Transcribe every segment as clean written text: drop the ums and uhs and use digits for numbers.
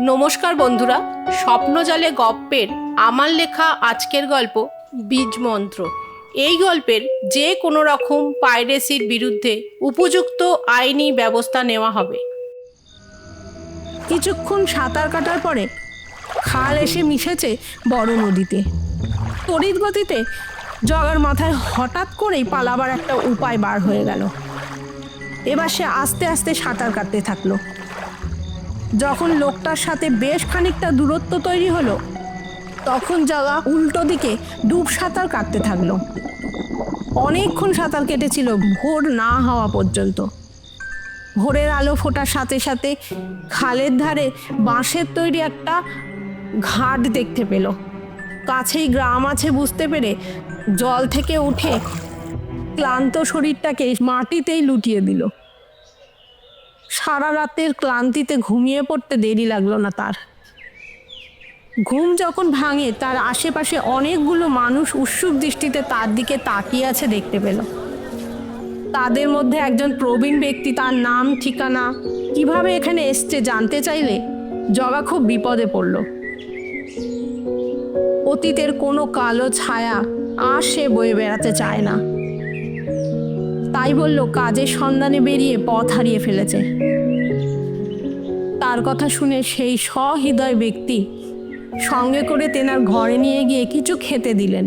নমস্কার বন্ধুরা, স্বপ্নজালে গপ্পের আমার লেখা আজকের গল্প বীজ মন্ত্র। এই গল্পের যে কোনো রকম পাইরেসির বিরুদ্ধে উপযুক্ত আইনি ব্যবস্থা নেওয়া হবে। কিছুক্ষণ সাঁতার কাটার পরে খাল এসে মিশেছে বড় নদীতে। তড়িৎ গতিতে জগার মাথায় হঠাৎ করেই পালাবার একটা উপায় বার হয়ে গেল। এবার সে আস্তে আস্তে সাঁতার কাটতে থাকলো। যখন লোকটার সাথে বেশ খানিকটা দূরত্ব তৈরি হলো, তখন জগা উল্টো দিকে ডুব সাঁতার কাটতে থাকলো। অনেকক্ষণ সাঁতার কেটেছিল, ভোর না হওয়া পর্যন্ত। ভোরের আলো ফোটার সাথে সাথে খালের ধারে বাঁশের তৈরি একটা ঘাট দেখতে পেল। কাছেই গ্রাম আছে বুঝতে পেরে জল থেকে উঠে ক্লান্ত শরীরটাকে মাটিতেই লুটিয়ে দিল। সারা রাতের ক্লান্তিতে ঘুমিয়ে পড়তে দেরি লাগলো না তার। ঘুম যখন ভাঙে, তার আশেপাশে অনেকগুলো মানুষ উৎসুক দৃষ্টিতে তার দিকে তাকিয়ে আছে দেখতে পেল। তাদের মধ্যে একজন প্রবীণ ব্যক্তি তার নাম ঠিকানা কিভাবে এখানে এসছে জানতে চাইলে জগা খুব বিপদে পড়ল। অতীতের কোনো কালো ছায়া আর সে বয়ে বেড়াতে চায় না। তাই বলল কাজের সন্ধানে বেরিয়ে পথ হারিয়ে ফেলেছে। তার কথা শুনে সেই সহৃদয় ব্যক্তি সঙ্গে করে তেনার ঘরে নিয়ে গিয়ে কিছু খেতে দিলেন।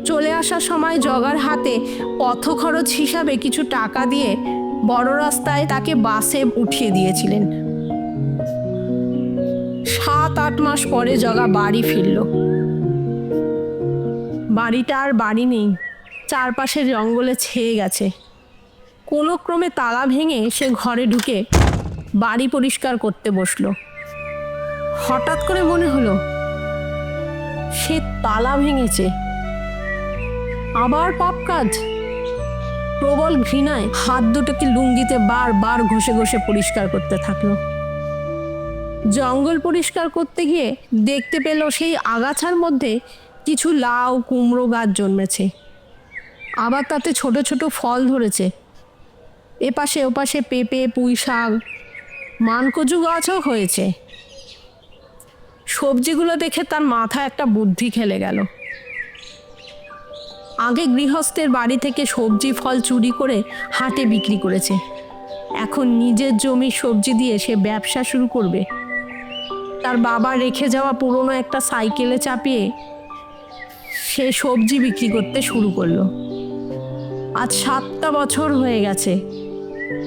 চলে আসার সময় জগার হাতে পথ খরচ হিসাবে কিছু টাকা দিয়ে বড় রাস্তায় তাকে বাসে উঠিয়ে দিয়েছিলেন। 7-8 মাস পরে জগা বাড়ি ফিরল। বাড়িটা আর বাড়ি নেই, চারপাশের জঙ্গলে ছেয়ে গেছে। কোনো ক্রমে তালা ভেঙে সে ঘরে ঢুকে বাড়ি পরিষ্কার করতে বসলো। হঠাৎ করে মনে হলো সে তালা ভেঙেছে। আবার পাপ কাজ। প্রবল ঘৃণায় হাত দুটোকে লুঙ্গিতে বারবার ঘষে ঘষে পরিষ্কার করতে থাকলো। জঙ্গল পরিষ্কার করতে গিয়ে দেখতে পেল সেই আগাছার মধ্যে কিছু লাউ কুমড়ো গাছ জন্মেছে। আবার তাতে ছোট ছোট ফল ধরেছে। এপাশে ওপাশে পেঁপে, পুঁই শাক, মানকচু গাছও হয়েছে। সবজিগুলো দেখে তার মাথায় একটা বুদ্ধি খেলে গেল। আগে গৃহস্থের বাড়ি থেকে সবজি ফল চুরি করে হাটে বিক্রি করেছে। এখন নিজের জমির সবজি দিয়ে সে ব্যবসা শুরু করবে। তার বাবা রেখে যাওয়া পুরনো একটা সাইকেলে চাপিয়ে সে সবজি বিক্রি করতে শুরু করলো। আজ 7টা বছর হয়ে গেছে।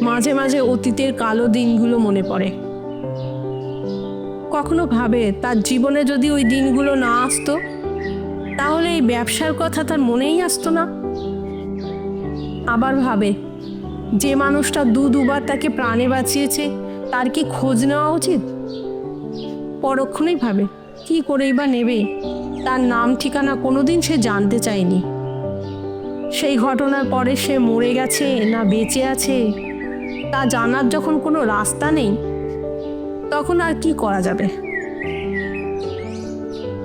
মাঝে মাঝে অতীতের কালো দিনগুলো মনে পড়ে। কখনো ভাবে তার জীবনে যদি ওই দিনগুলো না আসতো, তাহলে এই ব্যবসার কথা তার মনেই আসতো না। আবার ভাবে যে মানুষটা দুবার তাকে প্রাণে বাঁচিয়েছে, তার কি খোঁজ নেওয়া উচিত? পরক্ষণেই ভাবে কি করেই বা নেবে। তার নাম ঠিকানা কোনোদিন সে জানতে চায়নি। সেই ঘটনার পরে সে মরে গেছে না বেঁচে আছে তা জানার যখন কোনো রাস্তা নেই, তখন আর কি করা যাবে।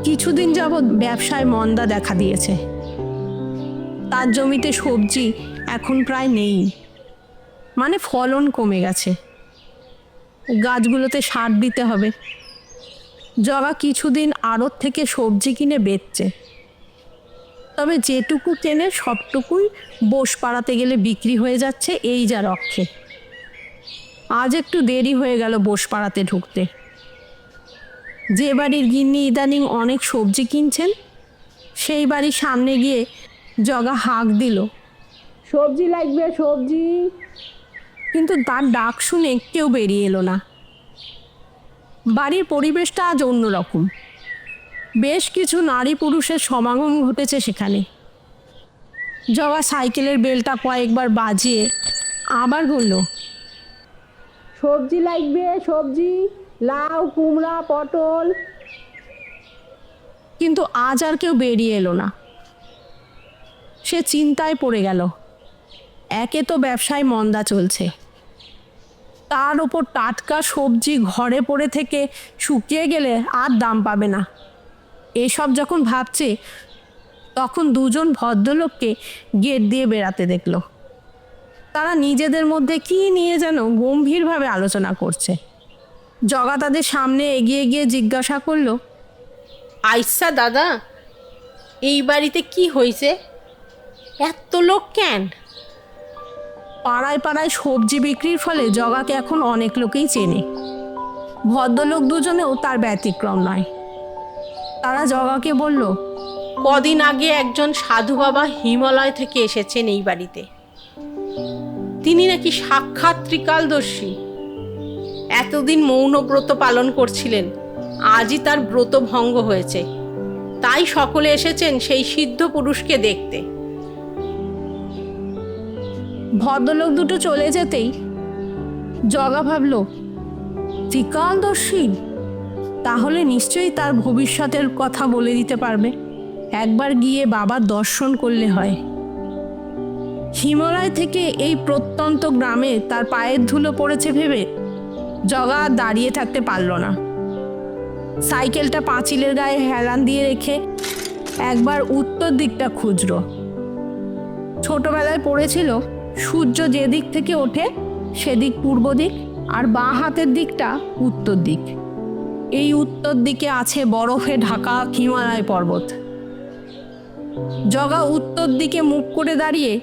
কিছুদিন যাবৎ ব্যবসায় মন্দা দেখা দিয়েছে। তার জমিতে সবজি এখন প্রায় নেই, মানে ফলন কমে গেছে। গাছগুলোতে সার দিতে হবে। জগা কিছুদিন আড়ত থেকে সবজি কিনে বেচছে। তবে যেটুকু কেনে সবটুকুই বোস পাড়াতে গেলে বিক্রি হয়ে যাচ্ছে, এই যা রক্ষে। আজ একটু দেরি হয়ে গেল বোস পাড়াতে ঢুকতে। যে বাড়ির গিন্নি ইদানিং অনেক সবজি কিনছেন, সেই বাড়ির সামনে গিয়ে জগা হাঁক দিল, সবজি লাগবে সবজি। কিন্তু তার ডাক শুনে কেউ বেরিয়ে এলো না। বাড়ির পরিবেশটা আজ অন্যরকম। বেশ কিছু নারী পুরুষের সমাগম ঘটেছে সেখানে। জগা সাইকেলের বেলটা কয়েকবার বাজিয়ে আবার বলল, সবজি লাগবে সবজি, লাউ কুমড়া পটল। কিন্তু আজ আর কেউ বেরিয়ে এলো না। সে চিন্তায় পড়ে গেল। একে তো ব্যবসায় মন্দা চলছে, তার ওপর টাটকা সবজি ঘরে পড়ে থেকে শুকিয়ে গেলে আর দাম পাবে না। এসব যখন ভাবছে, তখন দুজন ভদ্রলোককে গেট দিয়ে বেড়াতে দেখলো। তারা নিজেদের মধ্যে কি নিয়ে যেন গম্ভীরভাবে আলোচনা করছে। জগা তাদের সামনে এগিয়ে গিয়ে জিজ্ঞাসা করলো, আইসা দাদা, এই বাড়িতে কি হয়েছে? এত লোক কেন? পাড়ায় পাড়ায় সবজি বিক্রির ফলে জগাকে এখন অনেক লোকেই চেনে। ভদ্রলোক দুজনেও তার ব্যতিক্রম নয়। তারা জগাকে বলল, কদিন আগে একজন সাধু বাবা হিমালয় থেকে এসেছেন এই বাড়িতে। তিনি নাকি সাক্ষাৎ ত্রিকালদর্শী। এতদিন মৌন ব্রত পালন করছিলেন, আজই তার ব্রত ভঙ্গ হয়েছে। তাই সকলে এসেছেন সেই সিদ্ধ পুরুষকে দেখতে। ভদ্রলোক দুটো চলে যেতেই জগা ভাবল, ত্রিকালদর্শী, তাহলে নিশ্চয়ই তার ভবিষ্যতের কথা বলে দিতে পারবে। একবার গিয়ে বাবার দর্শন করলে হয়। হিমালয় থেকে এই প্রত্যন্ত গ্রামে তার পায়ের ধুলো পড়েছে ভেবে জগা আর দাঁড়িয়ে থাকতে পারল না। সাইকেলটা পাঁচিলের গায়ে হেলান দিয়ে রেখে একবার উত্তর দিকটা খুঁজল। ছোটবেলায় পড়েছিল, সূর্য যে দিক থেকে ওঠে সেদিক পূর্ব দিক, আর বাঁ হাতের দিকটা উত্তর দিক। এই উত্তর দিকে আছে বরফে ঢাকা হিমালয় পর্বত। জগা উত্তর দিকে মুখ করে দাঁড়িয়ে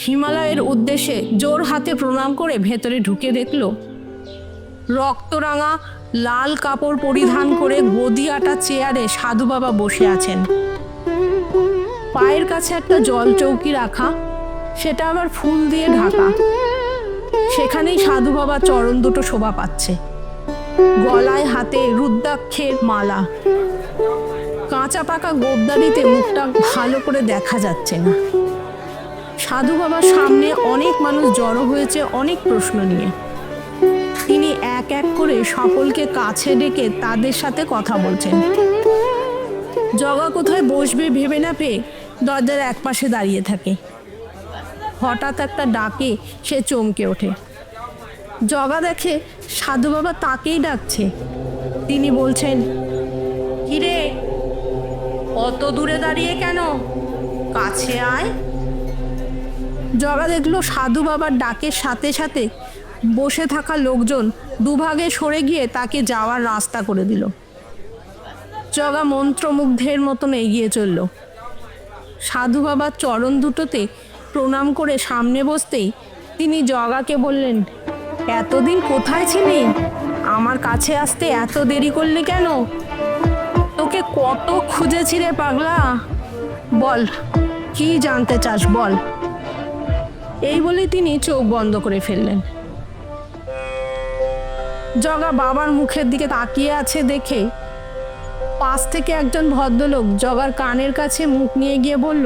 হিমালয়ের উদ্দেশ্যে জোর হাতে প্রণাম করে ভেতরে ঢুকে দেখল, রক্তরাঙা লাল কাপড় পরিধান করে গদি আটা চেয়ারে সাধু বাবা বসে আছেন। পায়ের কাছে একটা জল চৌকি রাখা, সেটা আবার ফুল দিয়ে ঢাকা। সেখানেই সাধু বাবা চরণ দুটো শোভা পাচ্ছে। গলায় হাতে রুদ্রাক্ষের মালা। কাঁচা পাকা গোবদারিতে মুখটা ভালো করে দেখা যাচ্ছে না। সাধু বাবার সামনে অনেক মানুষ জড়ো হয়েছে অনেক প্রশ্ন নিয়ে। তিনি এক এক করে সকলকে কাছে ডেকে তাদের সাথে কথা বলছেন। জগা কোথায় বসবে ভেবে না পেয়ে দরজার একপাশে দাঁড়িয়ে থাকে। হঠাৎ একটা ডাকে সে চমকে ওঠে। জগা দেখে সাধু বাবা তাকেই ডাকছে। তিনি বলছেন, কিরে, অত দূরে দাঁড়িয়ে কেন? কাছে আয়। জগা দেখলো সাধু বাবার ডাকের সাথে সাথে বসে থাকা লোকজন দুভাগে সরে গিয়ে তাকে যাওয়ার রাস্তা করে দিল। জগা মন্ত্রমুগ্ধের মতন এগিয়ে চলল। সাধু বাবার চরণ দুটোতে প্রণাম করে সামনে বসতেই তিনি জগাকে বললেন, এতদিন কোথায় ছিলি? আমার কাছে আসতে এত দেরি করলি কেন? তোকে কত খুঁজেছি রে পাগলা, বল কি জানতে চাস বল। এই বলে তিনি চোখ বন্ধ করে ফেললেন। জগা বাবার মুখের দিকে তাকিয়ে আছে দেখে পাশ থেকে একজন ভদ্রলোক জগার কানের কাছে মুখ নিয়ে গিয়ে বলল,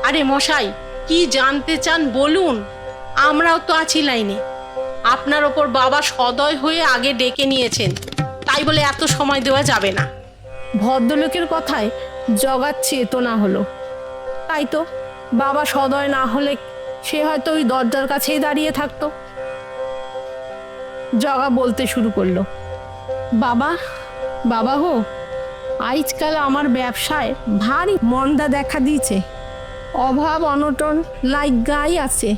আরে মশাই, কি জানতে চান বলুন, আমরাও তো আছি লাইনে। আপনার ওপর বাবা সদয় হয়ে আগে ডেকে নিয়েছেন, তাই বলে এত সময় দেওয়া যাবে না। ভদ্রলোকের কথায় জগার চেতনা হলো। তাই তো, বাবা সদয় না হলে সে হয়তো ওই দরজার কাছেই দাঁড়িয়ে থাকতো। জগা বলতে শুরু করলো, বাবা, বাবা গো, আজকাল আমার ব্যবসায় ভারী মন্দা দেখা দিয়েছে। অভাব অনটন গাই আছে,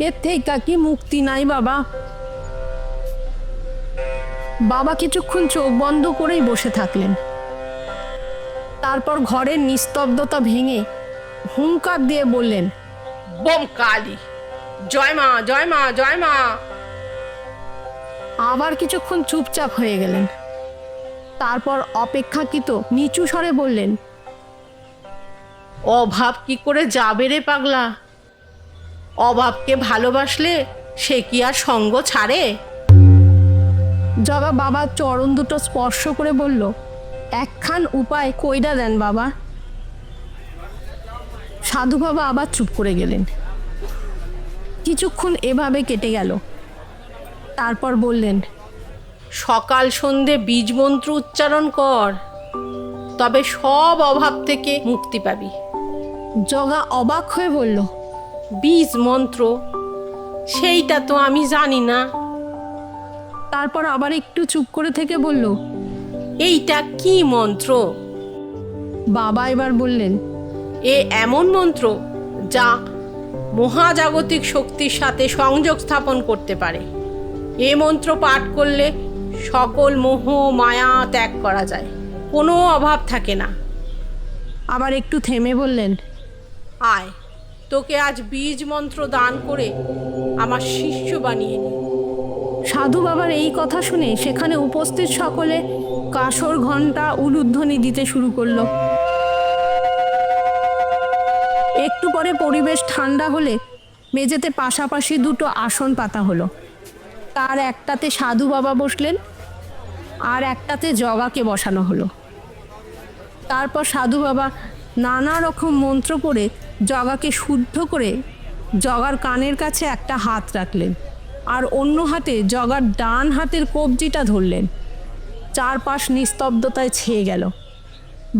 এর থেকে কি মুক্তি নাই বাবা? বাবা কিছুক্ষণ চোখ বন্ধ করেই বসে থাকলেন। তারপর ঘরের নিস্তব্ধতা ভেঙে হুঙ্কার দিয়ে বললেন, বোম কালী, জয় মা, জয় মা, জয় মা। আবার কিছুক্ষণ চুপচাপ হয়ে গেলেন। তারপর অপেক্ষাকৃত নিচু স্বরে বললেন, অভাব কি করে যাবে রে পাগলা? অভাবকে ভালোবাসলে সে কি আর সঙ্গ ছাড়ে? জগা বাবার চরণ দুটো স্পর্শ করে বলল, একখান উপায় কইরা দেন বাবা। সাধু বাবা আবার চুপ করে গেলেন। কিছুক্ষণ এভাবে কেটে গেল। তারপর বললেন, সকাল সন্ধে বীজ মন্ত্র উচ্চারণ কর, তবে সব অভাব থেকে মুক্তি পাবি। জগা অবাক হয়ে বলল, বীজ মন্ত্র? সেইটা তো আমি জানি না। তারপর আবার একটু চুপ করে থেকে বলল, এইটা কি মন্ত্র? বাবা এবার বললেন, এ এমন মন্ত্র যা মহাজাগতিক শক্তির সাথে সংযোগ স্থাপন করতে পারে। এ মন্ত্র পাঠ করলে সকল মোহ মায়া ত্যাগ করা যায়, কোনো অভাব থাকে না। আবার একটু থেমে বললেন, আয়, তোকে আজ বীজ মন্ত্র দান করে আমার শিষ্য বানিয়ে নি। সাধু বাবার এই কথা শুনে সেখানে উপস্থিত সকলে কাসর ঘণ্টা উলুধ্বনি দিতে শুরু করলো। একটু পরে পরিবেশ ঠান্ডা হলে মেঝেতে পাশাপাশি দুটো আসন পাতা হলো। তার একটাতে সাধু বাবা বসলেন, আর একটাতে জগাকে বসানো হলো। তারপর সাধু বাবা নানা রকম মন্ত্র পড়ে জগাকে শুদ্ধ করে জগার কানের কাছে একটা হাত রাখলেন, আর অন্য হাতে জগার ডান হাতের কবজিটা ধরলেন। চারপাশ নিস্তব্ধতায় ছেয়ে গেল।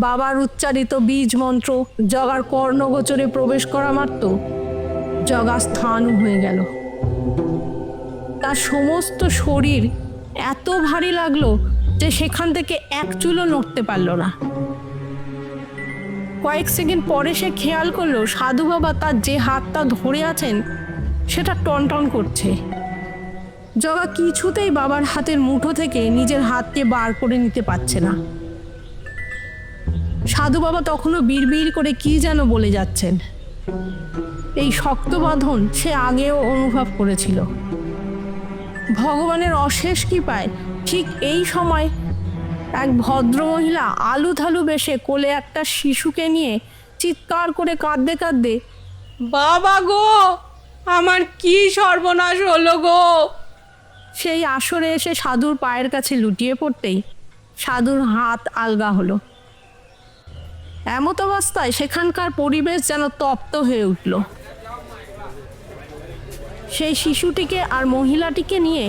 বাবার উচ্চারিত বীজ মন্ত্র জগার কর্ণগোচরে প্রবেশ করা মাত্র জগা স্থান হয়ে গেল। তার সমস্ত শরীর এত ভারী লাগলো যে সেখান থেকে এক চুলও নড়তে পারল না। কয়েক সেকেন্ড পরে সে খেয়াল করলো সাধু বাবা তার যে হাতটা ধরে আছেন সেটা টনটন করছে। জগা কিছুতেই বাবার হাতের মুঠো থেকে নিজের হাতকে বার করে নিতে পারছে না। সাধু বাবা তখনও বিড়বিড় করে কি যেন বলে যাচ্ছেন। এই শক্ত বাঁধন সে আগেও অনুভব করেছিল। ভগবানের অশেষ কৃপায় ঠিক এই সময় এক ভদ্রমহিলা আলুথালু বেশে কোলে একটা শিশুকে নিয়ে চিৎকার করে কাঁদতে কাঁদতে, বাবা গো, আমার কি সর্বনাশ হলো গো! সেই আসরে এসে সাধুর পায়ের কাছে লুটিয়ে পড়তেই সাধুর হাত আলগা হলো। এমত অবস্থায় সেখানকার পরিবেশ যেন তপ্ত হয়ে উঠল। সেই শিশুটিকে আর মহিলাটিকে নিয়ে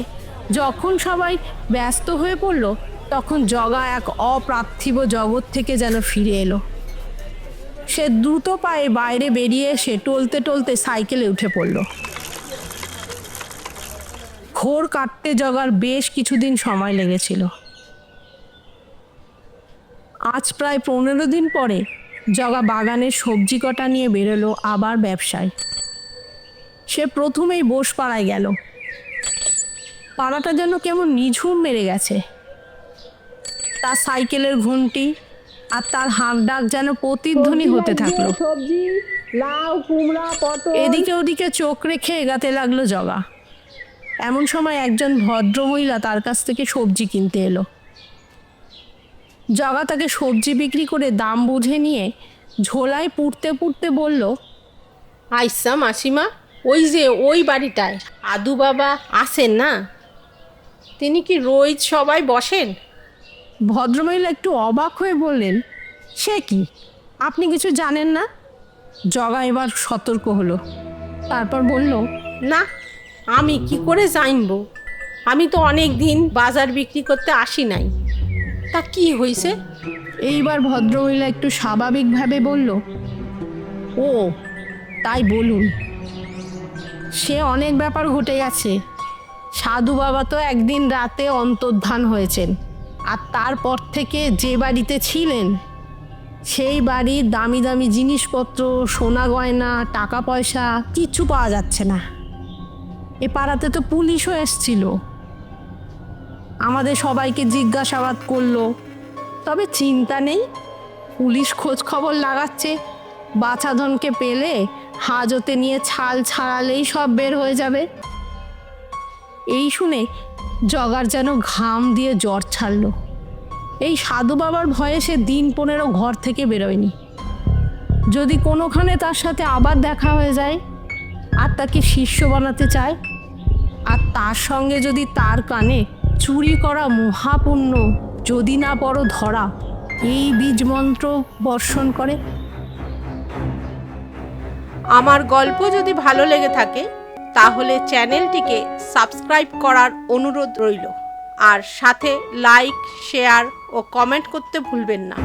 যখন সবাই ব্যস্ত হয়ে পড়ল, তখন জগা এক অপার্থিব জগৎ থেকে যেন ফিরে এলো। সে দ্রুত পায়ে বাইরে বেরিয়ে এসে টলতে টলতে সাইকেলে উঠে পড়ল। ঘোর কাটতে জগার বেশ কিছুদিন সময় লেগেছিল। আজ প্রায় 15 দিন পরে জগা বাগানের সবজি কটা নিয়ে বেরোলো আবার ব্যবসায়। সে প্রথমেই বোসপাড়ায় গেল। পাড়াটা যেন কেমন নিঝুম মেরে গেছে। তার সাইকেলের ঘুমটি আর তার হাঁক ডাক যেন প্রতিধ্বনি হতে থাকলো। সবজি, লাউ, কুমড়া, পটল। এদিকে ওদিকে চোখ রেখে এগাতে লাগলো জগা। এমন সময় একজন ভদ্রমহিলা তার কাছ থেকে সবজি কিনতে এলো। জগা তাকে সবজি বিক্রি করে দাম বুঝে নিয়ে ঝোলায় পুড়তে পুড়তে বলল, আইসা মাসিমা, ওই যে ওই বাড়িটায় আদু বাবা আসেন না? তিনি কি রোজ সবাই বসেন? ভদ্রমহিলা একটু অবাক হয়ে বললেন, সে কি, আপনি কিছু জানেন না? জগা এবার সতর্ক হলো। তারপর বলল, না, আমি কি করে জানবো? আমি তো অনেক দিন বাজার বিক্রি করতে আসি নাই। তা কি হয়েছে? এইবার ভদ্রমহিলা একটু স্বাভাবিকভাবে বলল, ও তাই বলুন। সে অনেক ব্যাপার ঘটে গেছে। সাধু বাবা তো একদিন রাতে অন্তর্ধান হয়েছেন, আর তারপর থেকে যে বাড়িতে ছিলেন সেই বাড়ির দামি দামি জিনিসপত্র, সোনা গয়না, টাকা পয়সা কিচ্ছু পাওয়া যাচ্ছে না। এ পাড়াতে তো পুলিশও এসছিল, আমাদের সবাইকে জিজ্ঞাসাবাদ করলো। তবে চিন্তা নেই, পুলিশ খোঁজ খবর লাগাচ্ছে। বাছাধনকে পেলে হাজতে নিয়ে ছাল ছাড়ালেই সব বের হয়ে যাবে। এই শুনে জগার যেন ঘাম দিয়ে জ্বর ছাড়ল। এই সাধু বাবার ভয়ে সে দিন 15 ঘর থেকে বেরোয়নি। যদি কোনোখানে তার সাথে আবার দেখা হয়ে যায় আর তাকে শিষ্য বানাতে চায়, আর তার সঙ্গে যদি তার কানে চুরি করা মহাপুণ্য যদি না বড় ধরা এই বীজ মন্ত্র বর্ষণ করে। আমার গল্প যদি ভালো লেগে থাকে তাহলে চ্যানেলটিকে সাবস্ক্রাইব করার অনুরোধ রইল, আর সাথে লাইক, শেয়ার ও কমেন্ট করতে ভুলবেন না।